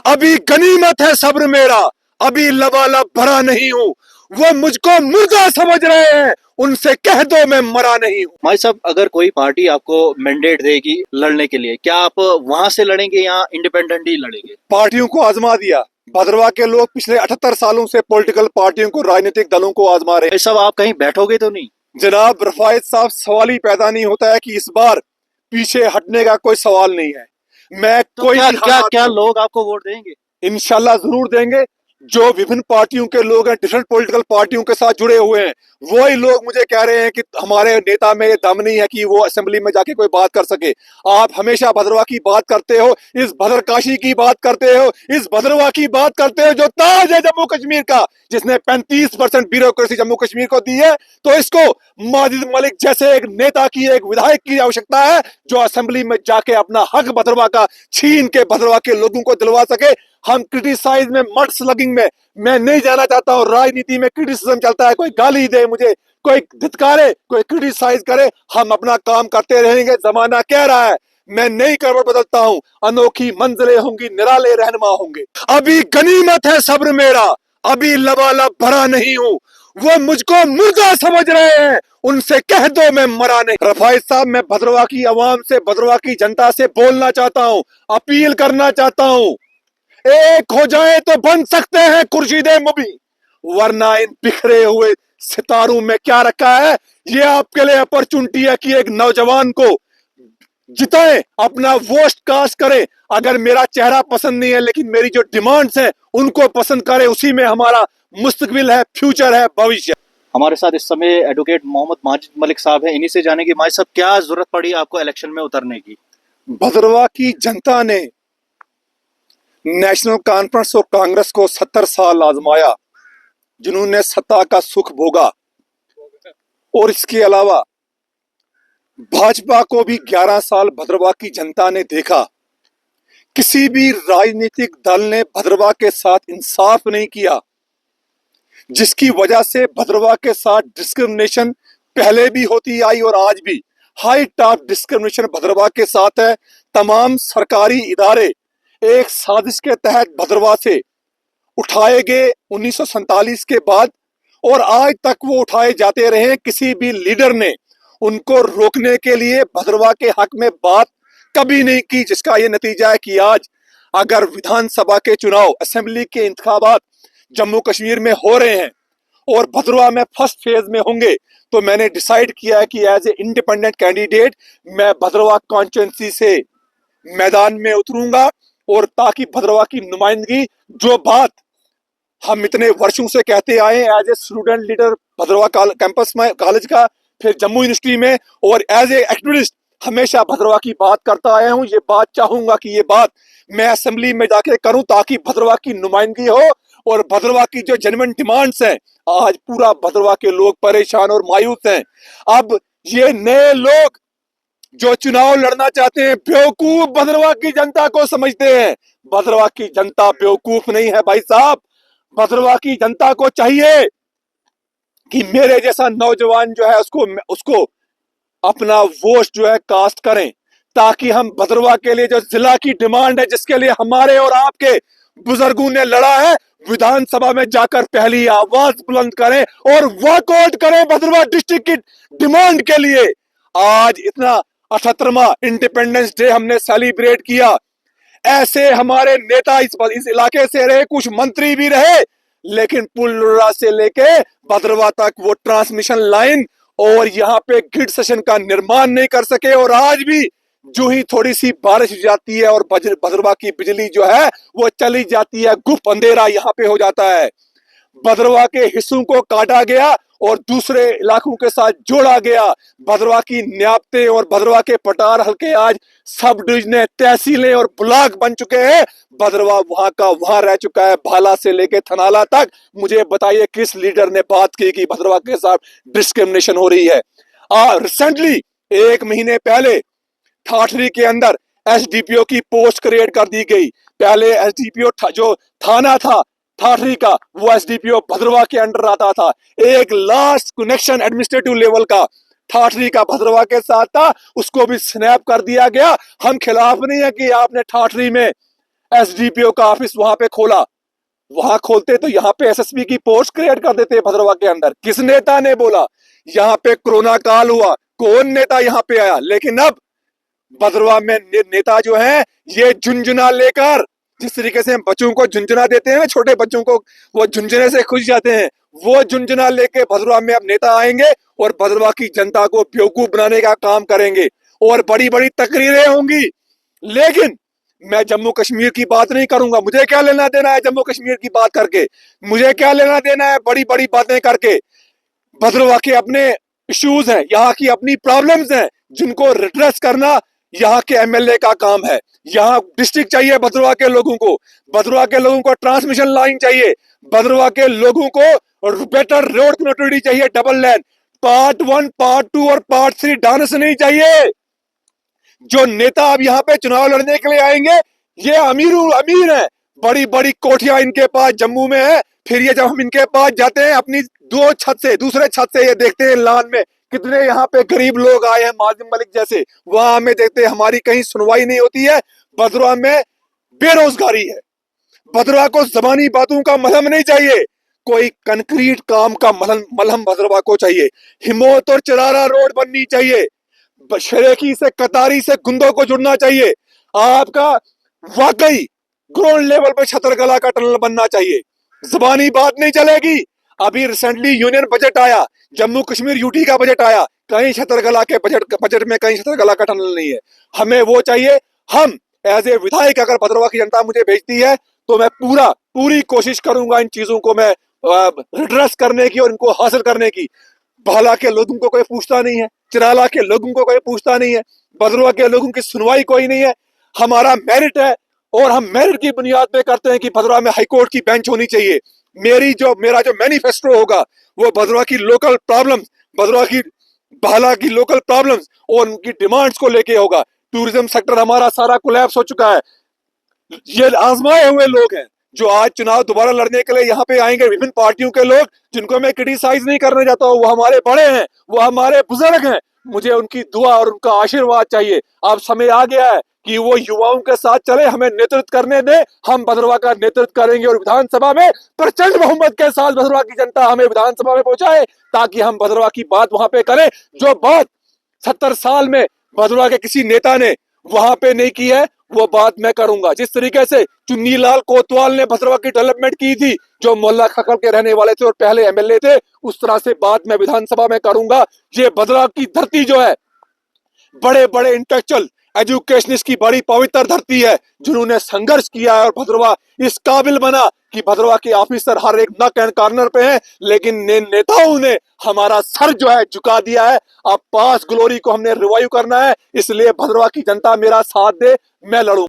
अभी गनीमत है सब्र मेरा, अभी लबालब भरा नहीं हूँ। वो मुझको मुर्दा समझ रहे हैं, उनसे कह दो मैं मरा नहीं हूँ। भाई साहब, अगर कोई पार्टी आपको मैंडेट देगी लड़ने के लिए, क्या आप वहां से लड़ेंगे या इंडिपेंडेंट ही लड़ेंगे? पार्टियों को आजमा दिया। भद्रवाह के लोग पिछले 78 सालों से पॉलिटिकल पार्टियों को, राजनीतिक दलों को आजमा रहे भाई साहब, आप कहीं बैठोगे तो नहीं? हैं। जनाब रफायत साहब, सवाल ही पैदा नहीं होता है कि इस बार पीछे हटने का कोई सवाल नहीं है। मैं तो कोई क्या भी क्या हालात क्या को लोग आपको वोट देंगे? इंशाल्लाह जरूर देंगे। जो विभिन्न पार्टियों के लोग हैं, डिफरेंट पॉलिटिकल पार्टियों के साथ जुड़े हुए हैं, वही लोग मुझे कह रहे हैं कि हमारे नेता में ये दम नहीं है कि वो असेंबली में जाके कोई बात कर सके। आप हमेशा भद्रवाह की बात करते हो, इस भद्रकाशी की बात करते हो, इस भद्रवाह की बात करते हो जो ताज है जम्मू कश्मीर का, जिसने 35% ब्यूरोक्रेसी जम्मू कश्मीर को दी है। तो इसको माजिद मलिक जैसे एक नेता की, एक विधायक की आवश्यकता है जो असेंबली में जाके अपना हक भद्रवाह का छीन के भद्रवाह के लोगों को दिलवा सके। हम क्रिटिसाइज में, मड स्लगिंग में मैं नहीं जाना चाहता हूँ। राजनीति में क्रिटिसिज्म चलता है, कोई गाली दे मुझे, कोई धित्कारे, कोई क्रिटिसाइज करे, हम अपना काम करते रहेंगे। जमाना कह रहा है, मैं नई करवट बदलता हूँ, अनोखी मंजिलें होंगी, निराले रहनुमा होंगे। अभी गनीमत है सब्र मेरा, अभी लबालब भरा नहीं हूँ। वो मुझको मुर्दा समझ रहे हैं, उनसे कह दो मैं मरा नहीं। रफाई साहब, मैं भद्रवाह की आवाम से, भद्रवाह की जनता से बोलना चाहता हूँ, अपील करना चाहता हूँ। एक हो जाए तो बन सकते हैं खुर्शीदे मुबी, वरना इन बिखरे हुए सितारों में क्या रखा है। ये आपके लिए अपॉर्चुनिटी है कि एक नौजवान को जिताएं, अपना वोट कास्ट करें। अगर मेरा चेहरा पसंद नहीं है, लेकिन मेरी जो डिमांड्स हैं उनको पसंद करें, उसी में हमारा मुस्तकबिल है, फ्यूचर है, भविष्य। हमारे साथ इस समय एडवोकेट मोहम्मद माजिद मलिक साहब हैं। इन्हीं से जानेंगे, माजिद साहब, क्या जरूरत पड़ी आपको इलेक्शन में उतरने की? भद्रवाह की जनता ने नेशनल कॉन्फ्रेंस और कांग्रेस को 70 साल आजमाया, जिन्होंने सत्ता का सुख भोगा, और इसके अलावा भाजपा को भी 11 साल भद्रवाह की जनता ने देखा। किसी भी राजनीतिक दल ने भद्रवाह के साथ इंसाफ नहीं किया, जिसकी वजह से भद्रवाह के साथ डिस्क्रिमिनेशन पहले भी होती आई और आज भी हाइट ऑफ डिस्क्रिमिनेशन भद्रवाह के साथ है। तमाम सरकारी इदारे एक साजिश के तहत भद्रवाह से उठाए गए 1947 के बाद, और आज तक वो उठाए जाते रहे। किसी भी लीडर ने उनको रोकने के लिए भद्रवाह के हक में बात कभी नहीं की, जिसका ये नतीजा है कि आज अगर विधानसभा के चुनाव, असेंबली के इंतखाबात जम्मू कश्मीर में हो रहे हैं और भद्रवाह में फर्स्ट फेज में होंगे, तो मैंने डिसाइड किया है कि एज ए इंडिपेंडेंट कैंडिडेट मैं भद्रवाह कॉन्स्टिट्यूंसी से मैदान में उतरूंगा, और ताकि भद्रवाह की नुमाइंदगी, जो बात हम इतने वर्षों से कहते आए as a student leader Bhadrawah campus में, कॉलेज का, फिर जम्मू यूनिवर्सिटी में, और एज ए एक्टिविस्ट हमेशा भद्रवाह की बात करता आया हूं। ये बात चाहूंगा कि ये बात मैं असेंबली में जाके करूं, ताकि भद्रवाह की नुमाइंदगी हो और भद्रवाह की जो जेन्युइन डिमांड्स हैं। आज पूरा भद्रवाह के लोग परेशान और मायूस हैं। अब ये नए लोग जो चुनाव लड़ना चाहते हैं, बेवकूफ भद्रवाह की जनता को समझते हैं। भद्रवाह की जनता बेवकूफ नहीं है भाई साहब। भद्रवाह की जनता को चाहिए कि मेरे जैसा नौजवान जो है उसको अपना वोट जो है कास्ट करें, ताकि हम भद्रवाह के लिए जो जिला की डिमांड है, जिसके लिए हमारे और आपके बुजुर्गों ने लड़ा है, विधानसभा में जाकर पहली आवाज बुलंद करें और वॉकआउट करें भद्रवाह डिस्ट्रिक्ट की डिमांड के लिए। आज इतना 78वां इंडिपेंडेंस डे हमने सेलिब्रेट किया। ऐसे हमारे नेता इस इलाके से रहे, कुछ मंत्री भी रहे, लेकिन पुलरा से लेके भद्रवाह तक वो ट्रांसमिशन लाइन और यहाँ पे ग्रिड सेशन का निर्माण नहीं कर सके। और आज भी जो ही थोड़ी सी बारिश हो जाती है और भद्रवाह की बिजली जो है वो चली जाती है, गुप्त अंधेरा यहाँ पे हो जाता है। भद्रवाह के हिस्सों को काटा गया और दूसरे इलाकों के साथ जोड़ा गया। भद्रवाह की न्यापते और भद्रवाह के पटार हल्के आज सब डिविजन, तहसीलें और ब्लॉक बन चुके हैं। भद्रवाह वहां का वहां रह चुका है, भाला से लेके थनाला तक। मुझे बताइए किस लीडर ने बात की कि भद्रवाह के साथ डिस्क्रिमिनेशन हो रही है? रिसेंटली 1 महीने पहले ठाठरी के अंदर एसडीपीओ की पोस्ट क्रिएट कर दी गई। पहले एसडीपीओ जो थाना था ठाठरी का, वो एसडीपीओ भद्रवाह के अंडर आता था। एक लास्ट कनेक्शन एडमिनिस्ट्रेटिव लेवल का ठाठरी का भद्रवाह के साथ था, उसको भी स्नैप कर दिया गया। हम खिलाफ नहीं है कि आपने ठाठरी में एसडीपीओ का ऑफिस वहां पे खोला, वहां खोलते तो यहाँ पे एसएसपी की पोस्ट क्रिएट कर देते भद्रवा के अंदर। किस नेता ने बोला? यहाँ पे कोरोना काल हुआ, कौन नेता यहाँ पे आया? लेकिन अब भद्रवा में नेता जो है ये झुंझुना लेकर, जिस तरीके से हम बच्चों को झुंझुना देते हैं, छोटे बच्चों को वो झुंझुने से खुश जाते हैं, वो झुंझुना लेके भद्रवा में अब नेता आएंगे और भद्रवा की जनता को बेवकूफ बनाने का काम करेंगे और बड़ी बड़ी तकरीरें होंगी। लेकिन मैं जम्मू कश्मीर की बात नहीं करूंगा। मुझे क्या लेना देना है जम्मू कश्मीर की बात करके? मुझे क्या लेना देना है बड़ी बड़ी बातें करके? भद्रवा के अपने इश्यूज हैं, यहाँ की अपनी प्रॉब्लम्स हैं, जिनको रिड्रेस करना यहाँ के एमएलए का काम है। यहाँ डिस्ट्रिक्ट चाहिए भद्रवा के लोगों को, भद्रवा के लोगों को ट्रांसमिशन लाइन चाहिए, भद्रवा के लोगों को बेटर रोड कनेक्टिविटी चाहिए, डबल लेन, पार्ट 1, पार्ट 2 और पार्ट 3 डांस नहीं चाहिए। जो नेता अब यहाँ पे चुनाव लड़ने के लिए आएंगे ये अमीर है, बड़ी बड़ी कोठियां इनके पास जम्मू में है। फिर ये जब हम इनके पास जाते हैं अपनी दूसरे छत से ये देखते हैं लान में कितने यहाँ पे गरीब लोग आए हैं, माजिद मलिक जैसे, वहां हमें देखते हैं हमारी कहीं सुनवाई नहीं होती है। भद्रवा में बेरोजगारी है, भद्रवा को जबानी बातों का मलहम नहीं चाहिए, कोई कंक्रीट काम का मलहम भद्रवा को चाहिए। हिमोत और चरारा रोड बननी चाहिए, शरेकी से कतारी से गुंदों को जुड़ना चाहिए। आपका वाकई ग्राउंड लेवल पे छतरकला का टनल बनना चाहिए, जुबानी बात नहीं चलेगी। अभी रिसेंटली यूनियन बजट आया, जम्मू कश्मीर यूटी का बजट आया, कहीं छतरकला के बजट में कहीं छतरकला का टनल नहीं है। हमें वो चाहिए। हम एज ए विधायक अगर भद्रवा की जनता मुझे भेजती है तो मैं पूरी कोशिश करूंगा इन चीजों को मैं रिड्रेस करने की और इनको हासिल करने की। भाला के लोगों को कोई पूछता नहीं है, चिराला के लोगों को कोई पूछता नहीं है, भद्रवा के लोगों की सुनवाई कोई नहीं है। हमारा मेरिट है और हम मेरिट की बुनियाद पे करते हैं कि भद्रवा में हाईकोर्ट की बेंच होनी चाहिए। मेरा जो मैनिफेस्टो होगा वो भद्रवा की लोकल प्रॉब्लम्स, भद्रवा की भाला की लोकल प्रॉब्लम्स और उनकी डिमांड्स को लेके होगा। टूरिज्म सेक्टर हमारा सारा कोलैप्स हो चुका है। ये आजमाए हुए लोग हैं जो आज चुनाव दोबारा लड़ने के लिए यहाँ पे आएंगे, विभिन्न पार्टियों के लोग, जिनको मैं क्रिटिसाइज नहीं करने जाता हूँ। वो हमारे बड़े हैं, वो हमारे बुजुर्ग हैं, मुझे उनकी दुआ और उनका आशीर्वाद चाहिए। अब समय आ गया है कि वो युवाओं के साथ चले, हमें नेतृत्व करने दे, हम भद्रवा का नेतृत्व करेंगे और विधानसभा में प्रचंड बहुमत के साथ भद्रवा की जनता हमें विधानसभा में पहुंचाए, ताकि हम भद्रवा की बात वहां पे करें जो बात 70 साल में भद्रवा के किसी नेता ने वहां पे नहीं की है, वो बात मैं करूंगा। जिस तरीके से चुन्नी लाल कोतवाल ने भद्रवा की डेवलपमेंट की थी, जो मोहल्ला खखल के रहने वाले थे और पहले एमएलए थे, उस तरह से बात मैं विधानसभा में करूंगा। ये भद्रवा की धरती जो है, बड़े बड़े इंटेलेक्चुअल एजुकेशनिस्ट की बड़ी पवित्र धरती है, जिन्होंने संघर्ष किया है और भद्रवा इस काबिल बना कि भद्रवा के ऑफिसर हर एक नक एंड कॉर्नर पे हैं। लेकिन नेताओं ने हमारा सर जो है झुका दिया है। अब पास ग्लोरी को हमने रिवाइव करना है, इसलिए भद्रवा की जनता मेरा साथ दे, मैं लड़ूं।